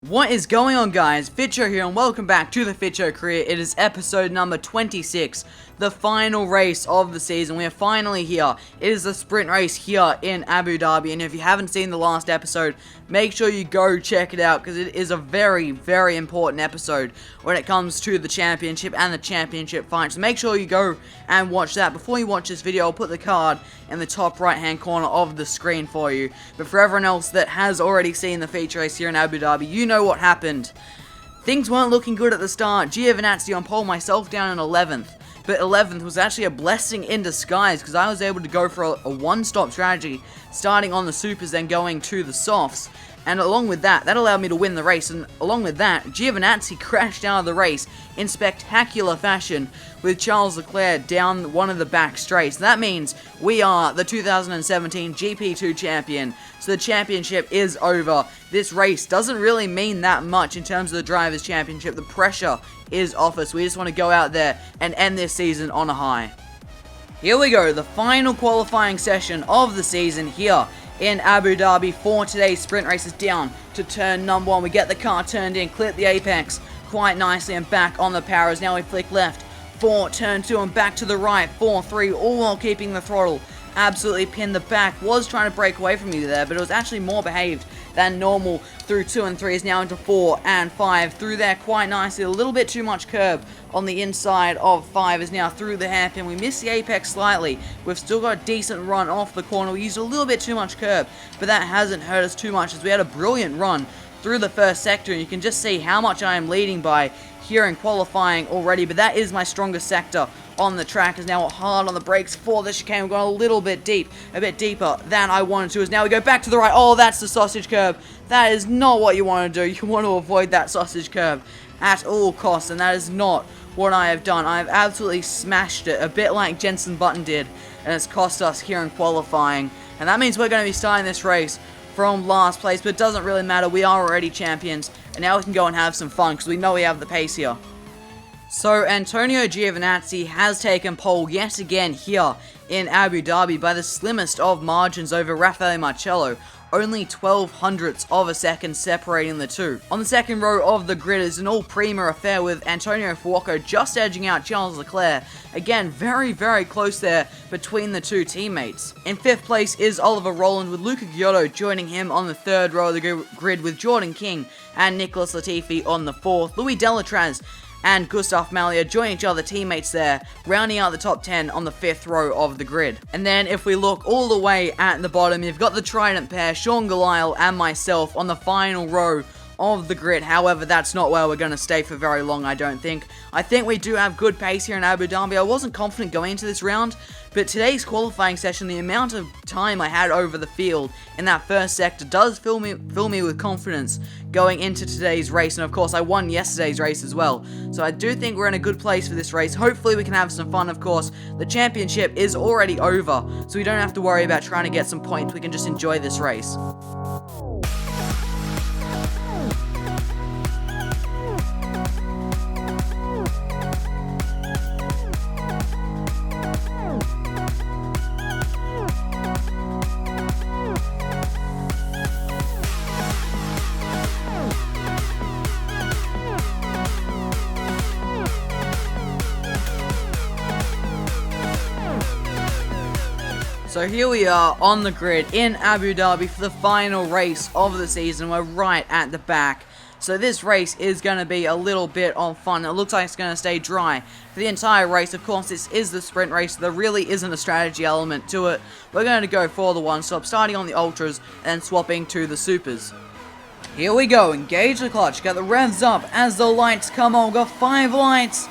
What is going on, guys? Fitcho here and welcome back to the Fitcho Career. It is episode number 26, the final race of the season. We are finally here. It is the sprint race here in Abu Dhabi, and if you haven't seen the last episode, make sure you go check it out because it is a very, very important episode when it comes to the championship and the championship fight. So make sure you go and watch that. Before you watch this video, I'll put the card in the top right hand corner of the screen for you. But for everyone else that has already seen the feature race here in Abu Dhabi, you know what happened. Things weren't looking good at the start. Giovinazzi on pole, myself down in 11th. But 11th was actually a blessing in disguise because I was able to go for a one-stop strategy, starting on the supers, then going to the softs. And along with that, that allowed me to win the race. And along with that, Giovinazzi crashed out of the race in spectacular fashion with Charles Leclerc down one of the back straights. That means we are the 2017 GP2 champion. So the championship is over. This race doesn't really mean that much in terms of the Drivers' Championship. The pressure is off us. We just want to go out there and end this season on a high. Here we go, the final qualifying session of the season here in Abu Dhabi for today's sprint races. Down to turn number 1. We get the car turned in, clip the apex quite nicely and back on the powers. Now we flick left for turn 2 and back to the right for 3, all while keeping the throttle. Absolutely pinned the back. Was trying to break away from me there, but it was actually more behaved than normal through 2 and 3. Is now into 4 and 5. Through there quite nicely. A little bit too much curb on the inside of 5. Is now through the hairpin. We missed the apex slightly. We've still got a decent run off the corner. We used a little bit too much curb, but that hasn't hurt us too much as we had a brilliant run through the first sector. And you can just see how much I am leading by here in qualifying already, but that is my strongest sector on the track. Is now hard on the brakes for the chicane. We've gone a little bit deep, a bit deeper than I wanted to. As now we go back to the right. Oh, that's the sausage curb. That is not what you want to do. You want to avoid that sausage curb at all costs, and that is not what I have done. I have absolutely smashed it, a bit like Jenson Button did, and it's cost us here in qualifying. And that means we're going to be starting this race from last place, but it doesn't really matter. We are already champions, and now we can go and have some fun because we know we have the pace here. So Antonio Giovinazzi has taken pole yet again here in Abu Dhabi by the slimmest of margins over Raffaele Marcello. Only 0.12 of a second separating the two. On the second row of the grid is an all-prima affair with Antonio Fuoco just edging out Charles Leclerc. Again, very, very close there between the two teammates. In 5th place is Oliver Rowland with Luca Giotto joining him on the 3rd row of the grid with Jordan King and Nicholas Latifi on the 4th. Louis Delatraz and Gustav Malia join each other teammates there, rounding out the top 10 on the 5th row of the grid. And then if we look all the way at the bottom, you've got the Trident pair, Sean Galisle and myself on the final row of the grid. However, that's not where we're going to stay for very long, I don't think. I think we do have good pace here in Abu Dhabi. I wasn't confident going into this round, but today's qualifying session, the amount of time I had over the field in that first sector does fill me with confidence going into today's race. And of course, I won yesterday's race as well. So I do think we're in a good place for this race. Hopefully we can have some fun. Of course, the championship is already over, so we don't have to worry about trying to get some points. We can just enjoy this race. So here we are on the grid in Abu Dhabi for the final race of the season. We're right at the back. So this race is going to be a little bit of fun. It looks like it's going to stay dry for the entire race. Of course, this is the sprint race. There really isn't a strategy element to it. We're going to go for the one-stop, starting on the ultras and swapping to the supers. Here we go. Engage the clutch. Get the revs up as the lights come on. We've got 5 lights.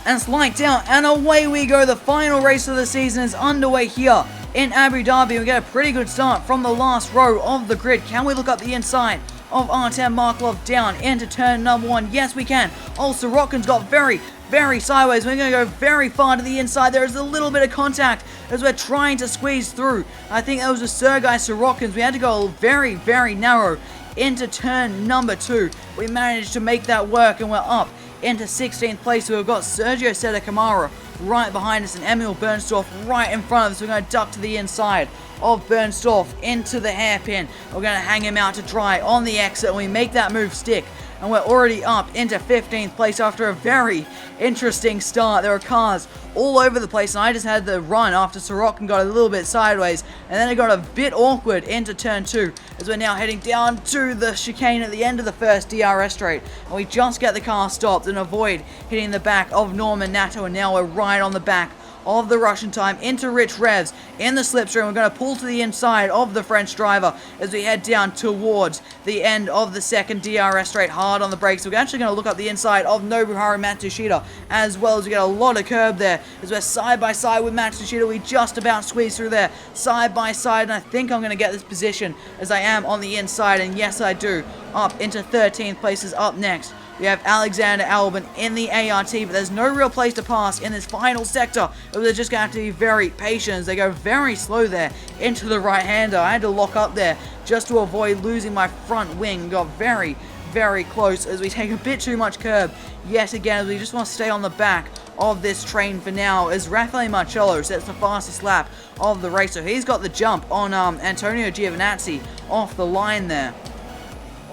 And it's lights out, and away we go. The final race of the season is underway here in Abu Dhabi. We get a pretty good start from the last row of the grid. Can we look up the inside of Artem Markelov down into turn number 1? Yes, we can. Oh, Sorokin's got very, very sideways. We're going to go very far to the inside. There is a little bit of contact as we're trying to squeeze through. I think that was a Sergei Sorokin's. We had to go very, very narrow into turn number 2. We managed to make that work, and we're up into 16th place. So we've got Sergio Seta Camara right behind us and Emil Bernstorff right in front of us. We're going to duck to the inside of Bernstorff into the hairpin. We're going to hang him out to dry on the exit, and we make that move stick. And we're already up into 15th place after a very interesting start. There were cars all over the place, and I just had the run after Sorokin got a little bit sideways, and then it got a bit awkward into turn 2 as we're now heading down to the chicane at the end of the first DRS straight, and we just get the car stopped and avoid hitting the back of Norman Nato, and now we're right on the back of the Russian time into Rich Revs in the slipstream. We're going to pull to the inside of the French driver as we head down towards the end of the second DRS straight, hard on the brakes. We're actually going to look up the inside of Nobuharu Matsushita, as well as we get a lot of curb there as we're side by side with Matsushita. We just about squeeze through there side by side, and I think I'm going to get this position as I am on the inside, and yes I do. Up into 13th places. Up next we have Alexander Albon in the ART, but there's no real place to pass in this final sector. They're just going to have to be very patient as they go very slow there into the right-hander. I had to lock up there just to avoid losing my front wing. Got very, very close as we take a bit too much curb yet again, as we just want to stay on the back of this train for now, as Raffaele Marcello sets the fastest lap of the race. So he's got the jump on Antonio Giovinazzi off the line there.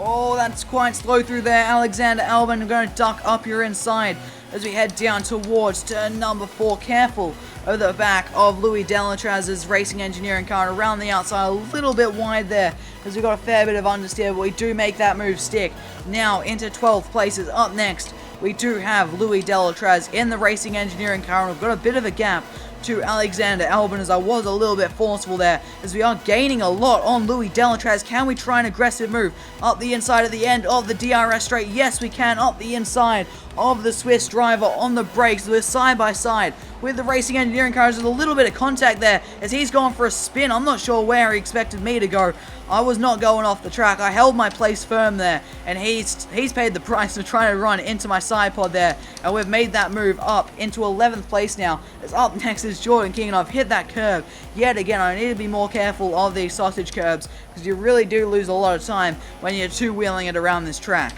Oh, that's quite slow through there. Alexander Albon going to duck up your inside as we head down towards turn number 4. Careful over the back of Louis Delatraz's racing engineering car, around the outside a little bit wide there as we've got a fair bit of understeer, but we do make that move stick. Now into 12th places. Up next we do have Louis Delatraz in the racing engineering car, and we've got a bit of a gap to Alexander Albon, as I was a little bit forceful there as we are gaining a lot on Louis Delatraz. Can we try an aggressive move up the inside of the end of the DRS straight? Yes we can, up the inside of the Swiss driver on the brakes. We're side by side with the racing engineering cars with a little bit of contact there as he's gone for a spin. I'm not sure where he expected me to go. I was not going off the track. I held my place firm there, and he's paid the price for trying to run into my side pod there, and we've made that move up into 11th place now. As up next is Jordan King, and I've hit that curb yet again. I need to be more careful of these sausage curbs because you really do lose a lot of time when you're two-wheeling it around this track.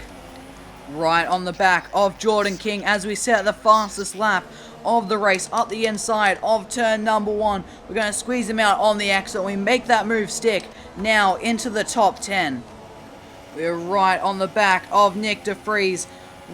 Right on the back of Jordan King as we set the fastest lap of the race up the inside of turn number 1. We're going to squeeze him out on the exit. We make that move stick now into the top 10. We're right on the back of Nick de Vries,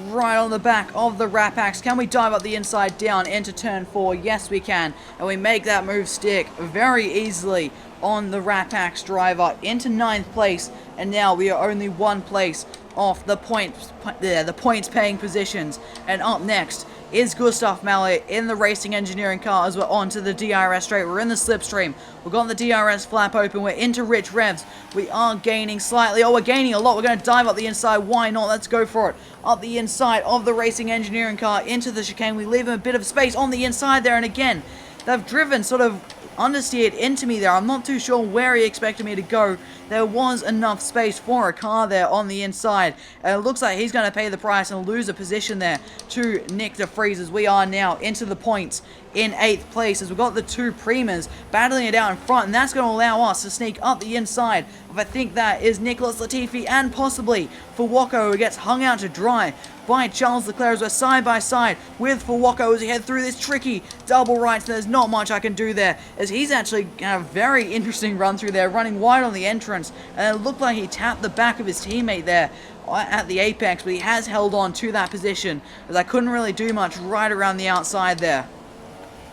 right on the back of the Rapax. Can we dive up the inside down into turn 4? Yes we can, and we make that move stick very easily on the Rapax driver into 9th place, and now we are only 1 place off the points paying positions. And up next is Gustav Mallet in the racing engineering car as we're on to the DRS straight. We're in the slipstream. We've got the DRS flap open. We're into Rich Revs. We are gaining slightly. Oh, we're gaining a lot. We're going to dive up the inside. Why not? Let's go for it. Up the inside of the racing engineering car into the chicane. We leave him a bit of space on the inside there. And again, they've driven sort of understeered into me there. I'm not too sure where he expected me to go. There was enough space for a car there on the inside. And it looks like he's going to pay the price and lose a position there to Nick de Vries, as we are now into the points in 8th place as we've got the two Primas battling it out in front, and that's going to allow us to sneak up the inside of, I think that is Nicholas Latifi, and possibly Fuwako, who gets hung out to dry by Charles Leclerc as we're side by side with Fuwako as we head through this tricky double right. So there's not much I can do there as he's actually a very interesting run through there, running wide on the entrance, and it looked like he tapped the back of his teammate there at the apex, but he has held on to that position as I couldn't really do much right around the outside there.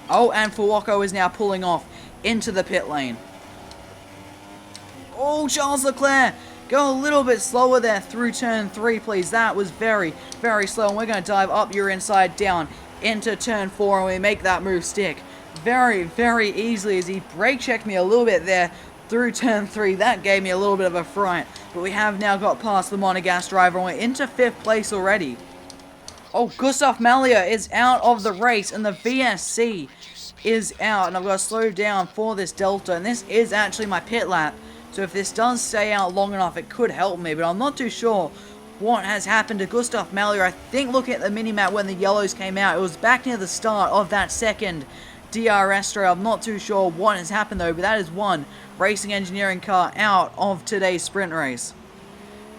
Oh, and Fuwako is now pulling off into the pit lane. Oh, Charles Leclerc, go a little bit slower there through turn 3, please. That was very, very slow, and we're going to dive up your inside down into turn 4, and we make that move stick very, very easily as he brake checked me a little bit there through turn 3. That gave me a little bit of a fright, but we have now got past the Monegasque driver, and we're into 5th place already. Oh, Gustav Mallier is out of the race, and the VSC is out, and I've got to slow down for this Delta, and this is actually my pit lap, so if this does stay out long enough, it could help me, but I'm not too sure what has happened to Gustav Mallier. I think looking at the mini-map when the yellows came out, it was back near the start of that second DRS straight. I'm not too sure what has happened though, but that is one racing engineering car out of today's sprint race.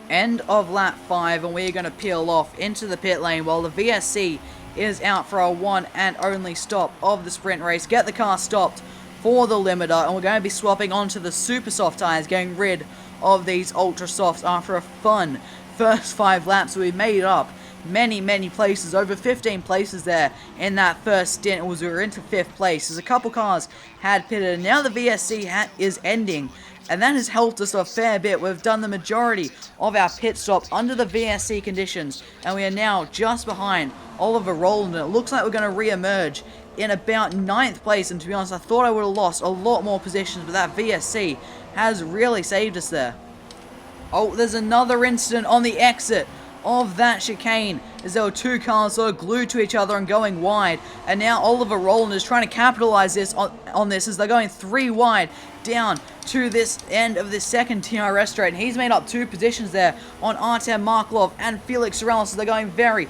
End of lap 5, and we're going to peel off into the pit lane while the VSC is out for our one and only stop of the sprint race. Get the car stopped for the limiter, and we're going to be swapping onto the super soft tyres, getting rid of these ultra softs after a fun first 5 laps. We made up many places, over 15 places there in that first stint. We were into 5th place as a couple cars had pitted, and now the VSC is ending, and that has helped us a fair bit. We've done the majority of our pit stop under the VSC conditions, and we are now just behind Oliver Rowland. It looks like we're going to re-emerge in about 9th place, and to be honest, I thought I would have lost a lot more positions, but that VSC has really saved us there. Oh, there's another incident on the exit of that chicane, as there were 2 cars sort of glued to each other and going wide, and now Oliver Rowland is trying to capitalize on this as they're going 3 wide down to this end of this second TRS straight, and he's made up 2 positions there on Artem Marklov and Felix Sorrell, so they're going very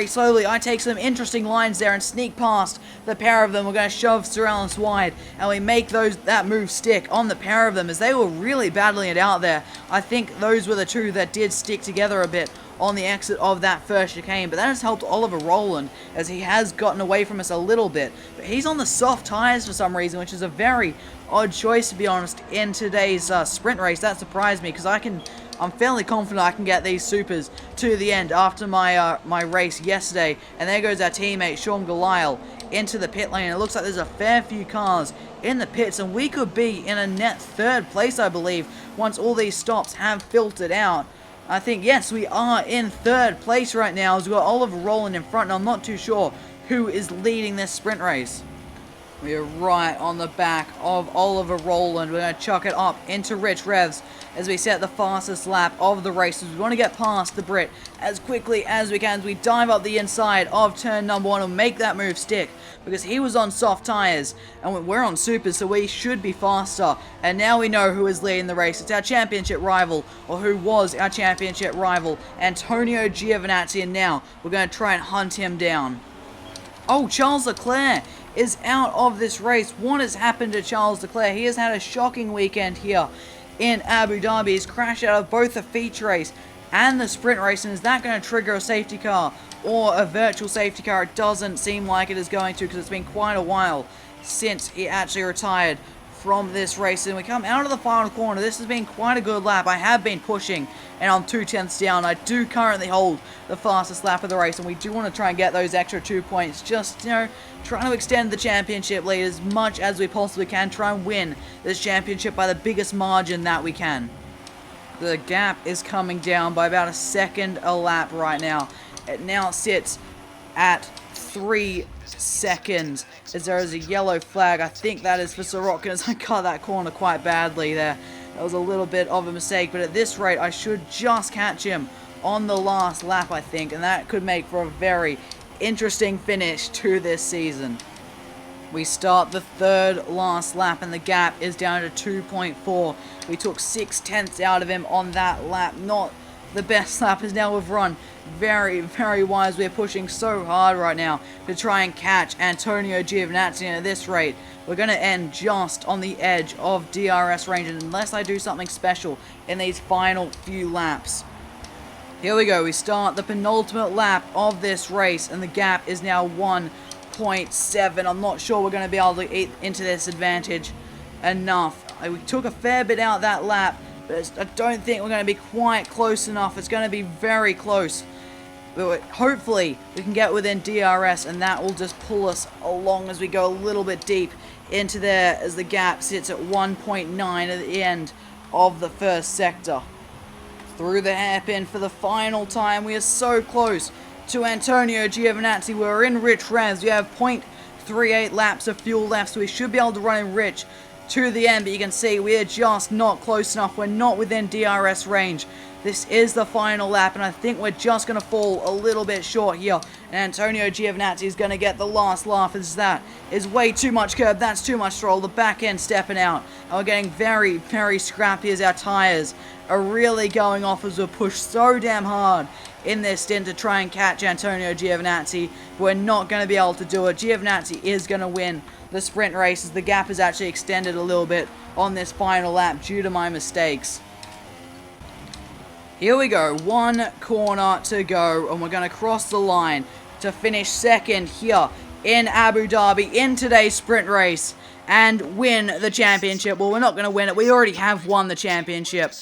slowly. I take some interesting lines there and sneak past the pair of them. We're going to shove Sorrell wide, and we make that move stick on the pair of them as they were really battling it out there. I think those were the 2 that did stick together a bit on the exit of that first chicane, but that has helped Oliver Rowland as he has gotten away from us a little bit. But he's on the soft tyres for some reason, which is a very odd choice, to be honest, in today's sprint race. That surprised me because I'm fairly confident I can get these supers to the end after my race yesterday. And there goes our teammate Sean Galisle into the pit lane. It looks like there's a fair few cars in the pits, and we could be in a net 3rd place, I believe, once all these stops have filtered out. I think, yes, we are in 3rd place right now as we've got Oliver Rowland in front, and I'm not too sure who is leading this sprint race. We are right on the back of Oliver Rowland. We're going to chuck it up into Rich Revs as we set the fastest lap of the race. We want to get past the Brit as quickly as we can as we dive up the inside of turn number 1 and make that move stick, because he was on soft tyres and we're on supers, so we should be faster. And now we know who is leading the race. It's our championship rival, or who was our championship rival, Antonio Giovinazzi, and now we're going to try and hunt him down. Oh, Charles Leclerc is out of this race. What has happened to Charles Leclerc? He has had a shocking weekend here in Abu Dhabi. He's crashed out of both the feature race and the sprint race, and is that going to trigger a safety car or a virtual safety car? It doesn't seem like it is going to, because it's been quite a while since he actually retired from this race. And we come out of the final corner. This has been quite a good lap. I have been pushing, and I'm 2/10 down. I do currently hold the fastest lap of the race, and we do want to try and get those extra 2 points. Just, trying to extend the championship lead as much as we possibly can. Try and win this championship by the biggest margin that we can. The gap is coming down by about 1 second a lap right now. It now sits at 3 seconds as there is a yellow flag. I think that is for Sorokin as I cut that corner quite badly there. That was a little bit of a mistake, but at this rate I should just catch him on the last lap, I think, and that could make for a very interesting finish to this season. We start the 3rd last lap and the gap is down to 2.4. We took 6/10 out of him on that lap. Not the best lap, as now we've run very wise. We're pushing so hard right now to try and catch Antonio Giovinazzi, and at this rate we're going to end just on the edge of DRS range unless I do something special in these final few laps. Here we go. We start the penultimate lap of this race, and the gap is now 1.7. I'm not sure we're going to be able to eat into this advantage enough. We took a fair bit out that lap, but I don't think we're going to be quite close enough. It's going to be very close. But hopefully we can get within DRS, and that will just pull us along as we go a little bit deep into there, as the gap sits at 1.9 at the end of the first sector. Through the hairpin for the final time. We are so close to Antonio Giovinazzi. We're in rich revs. We have 0.38 laps of fuel left, so we should be able to run in rich to the end, but you can see we are just not close enough. We're not within DRS range. This is the final lap, and I think we're just going to fall a little bit short here. And Antonio Giovinazzi is going to get the last laugh, as that is way too much curb. That's too much throttle. The back end stepping out. And we're getting very scrappy as our tyres are really going off as we're pushed so damn hard in this stint to try and catch Antonio Giovinazzi. We're not going to be able to do it. Giovinazzi is going to win the sprint race, as the gap is actually extended a little bit on this final lap due to my mistakes. Here we go, 1 corner to go, and we're going to cross the line to finish second here in Abu Dhabi in today's sprint race. and win the championship. Well, we're not going to win it. We already have won the championship.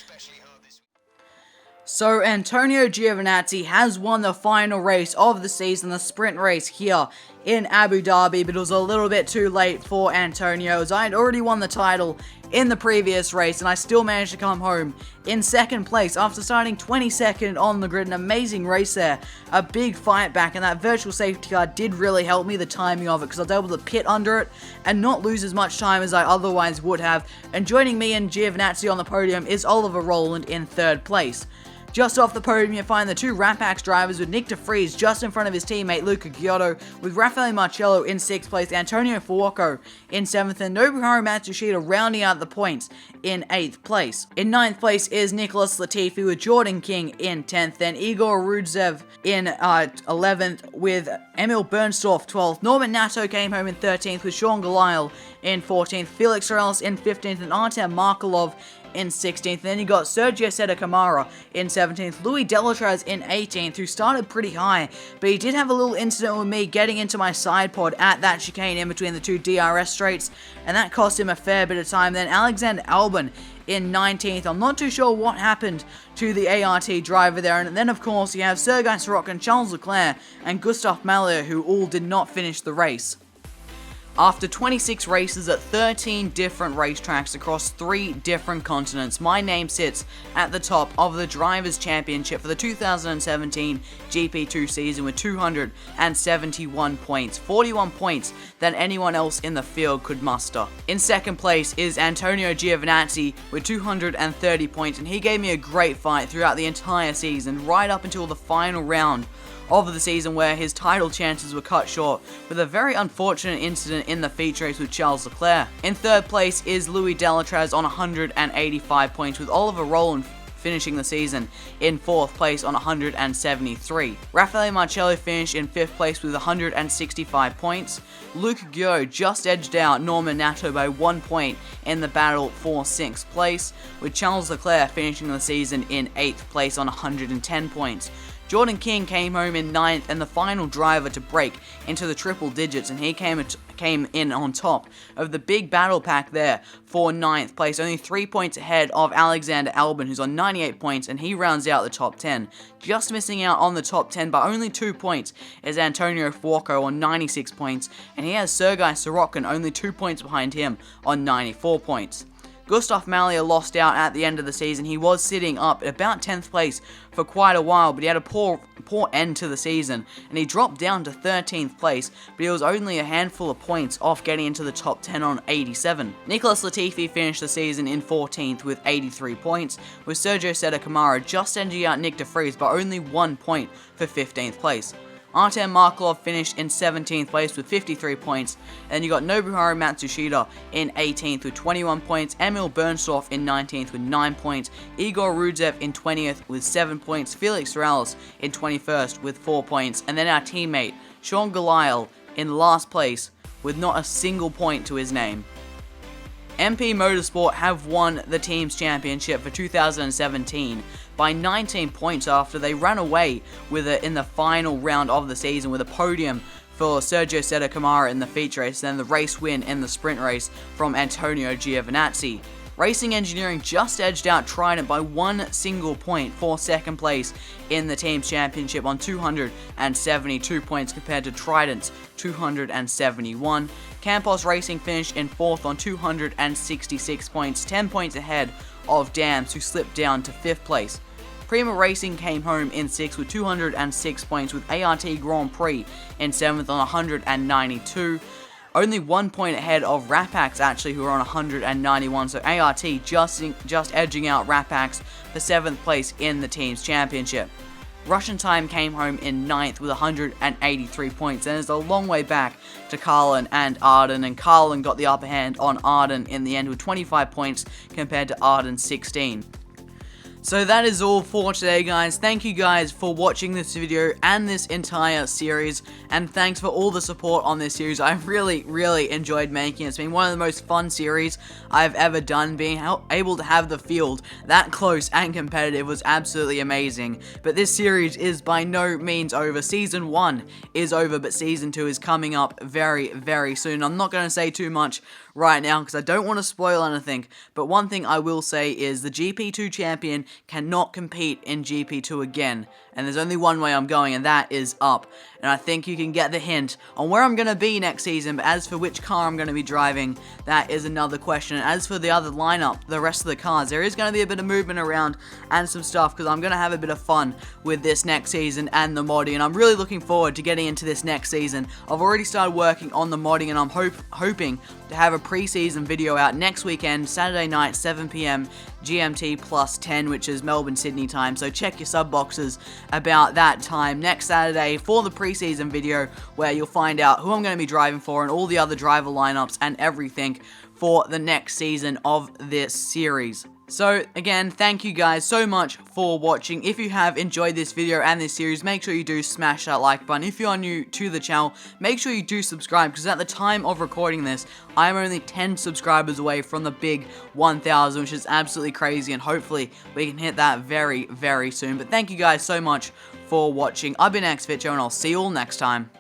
So, Antonio Giovinazzi has won the final race of the season, the sprint race here in Abu Dhabi, but it was a little bit too late for Antonio, as I had already won the title in the previous race, and I still managed to come home in second place after starting 22nd on the grid. An amazing race there, a big fight back, and that virtual safety car did really help me, the timing of it, because I was able to pit under it and not lose as much time as I otherwise would have. And joining me and Giovinazzi on the podium is Oliver Rowland in third place. Just off the podium, you find the two Rapax drivers with Nick de Vries just in front of his teammate Luca Giotto, with Raffaele Marcello in 6th place, Antonio Fuoco in 7th, and Nobuharu Matsushita rounding out the points in 8th place. In 9th place is Nicholas Latifi with Jordan King in 10th, then Igor Rudzev in 11th with Emil Bernstorff 12th. Norman Nato came home in 13th with Sean Galisle in 14th, Felix Morales in 15th, and Artem Markelov in 16th. Then you got Sergio Seta Camara in 17th, Louis Delatraz in 18th, who started pretty high, but he did have a little incident with me getting into my side pod at that chicane in between the two DRS straights, and that cost him a fair bit of time. Then Alexander Albon in 19th. I'm not too sure what happened to the ART driver there. And then, of course, you have Sergei Sorokin, Charles Leclerc, and Gustav Mallier, who all did not finish the race. After 26 races at 13 different racetracks across 3 different continents, my name sits at the top of the Drivers' Championship for the 2017 GP2 season with 271 points, 41 points than anyone else in the field could muster. In second place is Antonio Giovinazzi with 230 points, and he gave me a great fight throughout the entire season, right up until the final round of the season, where his title chances were cut short with a very unfortunate incident in the feature race with Charles Leclerc. In third place is Louis Delatraz on 185 points, with Oliver Rowland finishing the season in 4th place on 173. Raffaele Marcello finished in 5th place with 165 points. Luca Giotto just edged out Norman Nato by 1 point in the battle for 6th place, with Charles Leclerc finishing the season in 8th place on 110 points. Jordan King came home in 9th and the final driver to break into the triple digits, and he came in on top of the big battle pack there for 9th place, only 3 points ahead of Alexander Albon, who's on 98 points, and he rounds out the top 10. Just missing out on the top 10 by only 2 points is Antonio Fuoco on 96 points, and he has Sergei Sorokin only 2 points behind him on 94 points. Gustav Mallier lost out at the end of the season. He was sitting up at about 10th place for quite a while, but he had a poor end to the season, and he dropped down to 13th place, but he was only a handful of points off getting into the top 10 on 87. Nicholas Latifi finished the season in 14th with 83 points, with Sergio Seta Camara just edging out Nick de Vries by only 1 point for 15th place. Artem Markelov finished in 17th place with 53 points, and you got Nobuharu Matsushita in 18th with 21 points, Emil Bernstorff in 19th with 9 points, Igor Rudzev in 20th with 7 points, Felix Morales in 21st with 4 points, and then our teammate Sean Galisle in last place with not a single point to his name. MP Motorsport have won the team's championship for 2017 by 19 points after they ran away with it in the final round of the season, with a podium for Sergio Seta Camara in the feature race, and then the race win in the sprint race from Antonio Giovinazzi. Racing Engineering just edged out Trident by 1 single point for second place in the team's championship on 272 points compared to Trident's 271. Campos Racing finished in 4th on 266 points, 10 points ahead of Dams, who slipped down to 5th place. Prima Racing came home in 6th with 206 points, with ART Grand Prix in 7th on 192. Only 1 point ahead of Rapax, actually, who are on 191, so ART just edging out Rapax for 7th place in the team's championship. Russian Time came home in 9th with 183 points, and is a long way back to Carlin and Arden, and Carlin got the upper hand on Arden in the end with 25 points compared to Arden's 16. So that is all for today, guys. Thank you guys for watching this video and this entire series, and thanks for all the support on this series. I've really enjoyed making it. It's been one of the most fun series I've ever done. Being able to have the field that close and competitive was absolutely amazing. But this series is by no means over. Season 1 is over, but Season 2 is coming up very soon. I'm not going to say too much right now because I don't want to spoil anything. But one thing I will say is the GP2 champion cannot compete in GP2 again. And there's only one way I'm going, and that is up. And I think you can get the hint on where I'm going to be next season. But as for which car I'm going to be driving, that is another question. And as for the other lineup, the rest of the cars, there is going to be a bit of movement around and some stuff because I'm going to have a bit of fun with this next season and the modding. And I'm really looking forward to getting into this next season. I've already started working on the modding, and I'm hoping to have a pre-season video out next weekend, Saturday night, 7 PM GMT plus 10, which is Melbourne, Sydney time. So check your sub boxes about that time next Saturday for the pre-season video, where you'll find out who I'm going to be driving for and all the other driver lineups and everything for the next season of this series. So, again, thank you guys so much for watching. If you have enjoyed this video and this series, make sure you do smash that like button. If you are new to the channel, make sure you do subscribe, because at the time of recording this, I am only 10 subscribers away from the big 1,000, which is absolutely crazy, and hopefully we can hit that very, very soon. But thank you guys so much for watching. I've been Fitcho, and I'll see you all next time.